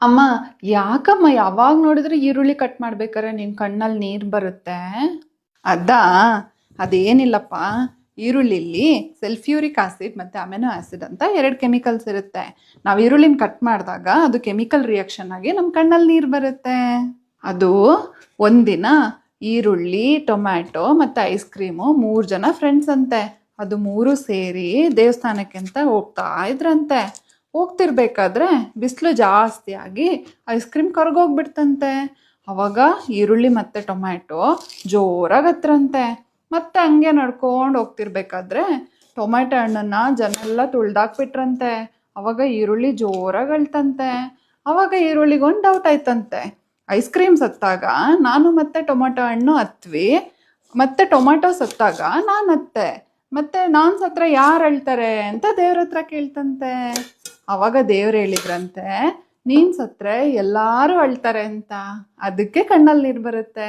ಅಮ್ಮ, ಯಾಕಮ್ಮ ಯಾವಾಗ ನೋಡಿದ್ರೆ ಈರುಳ್ಳಿ ಕಟ್ ಮಾಡ್ಬೇಕಾರೆ ನಿನ್ ಕಣ್ಣಲ್ಲಿ ನೀರು ಬರುತ್ತೆ? ಅದಾ ಅದೇನಿಲ್ಲಪ್ಪ. ಈರುಳ್ಳಿಲಿ ಸಲ್ಫ್ಯೂರಿಕ್ ಆಸಿಡ್ ಮತ್ತು ಅಮೆನೋ ಆಸಿಡ್ ಅಂತ ಎರಡು ಕೆಮಿಕಲ್ಸ್ ಇರುತ್ತೆ. ನಾವು ಈರುಳ್ಳಿನ ಕಟ್ ಮಾಡಿದಾಗ ಅದು ಕೆಮಿಕಲ್ ರಿಯಾಕ್ಷನ್ ಆಗಿ ನಮ್ಮ ಕಣ್ಣಲ್ಲಿ ನೀರು ಬರುತ್ತೆ. ಅದು ಒಂದಿನ ಈರುಳ್ಳಿ, ಟೊಮ್ಯಾಟೊ ಮತ್ತು ಐಸ್ ಕ್ರೀಮು 3 ಜನ ಫ್ರೆಂಡ್ಸ್ ಅಂತೆ. ಅದು 3 ಸೇರಿ ದೇವಸ್ಥಾನಕ್ಕೆ ಅಂತ ಹೋಗ್ತಾ ಇದ್ರಂತೆ. ಹೋಗ್ತಿರ್ಬೇಕಾದ್ರೆ ಬಿಸಿಲು ಜಾಸ್ತಿ ಆಗಿ ಐಸ್ ಕ್ರೀಮ್ ಕರ್ಗೋಗ್ಬಿಡ್ತಂತೆ. ಅವಾಗ ಈರುಳ್ಳಿ ಮತ್ತು ಟೊಮ್ಯಾಟೊ ಜೋರಾಗಿ ಹತ್ರಂತೆ. ಮತ್ತೆ ಹಂಗೆ ನಡ್ಕೊಂಡು ಹೋಗ್ತಿರ್ಬೇಕಾದ್ರೆ ಟೊಮ್ಯಾಟೊ ಹಣ್ಣನ್ನು ಜನ ಎಲ್ಲ ತುಳ್ದಾಕ್ಬಿಟ್ರಂತೆ. ಅವಾಗ ಈರುಳ್ಳಿ ಜೋರಾಗಿ ಅಳ್ತಂತೆ. ಅವಾಗ ಈರುಳ್ಳಿಗೊಂದು ಡೌಟ್ ಆಯ್ತಂತೆ, ಐಸ್ ಕ್ರೀಮ್ ಸತ್ತಾಗ ನಾನು ಮತ್ತೆ ಟೊಮ್ಯಾಟೊ ಹಣ್ಣು ಹತ್ವಿ, ಮತ್ತೆ ಟೊಮ್ಯಾಟೊ ಸತ್ತಾಗ ನಾನು ಹತ್ತೆ, ಮತ್ತೆ ನಾನು ಸತ್ರ ಯಾರು ಅಳ್ತಾರೆ ಅಂತ ದೇವ್ರ ಹತ್ರ ಕೇಳ್ತಂತೆ. ಅವಾಗ ದೇವ್ರು ಹೇಳಿದ್ರಂತೆ, ನೀನ್ ಸತ್ರೆ ಎಲ್ಲಾರು ಅಳ್ತಾರೆ ಅಂತ, ಅದಕ್ಕೆ ಕಣ್ಣಲ್ಲಿ ನೀರು ಬರುತ್ತೆ.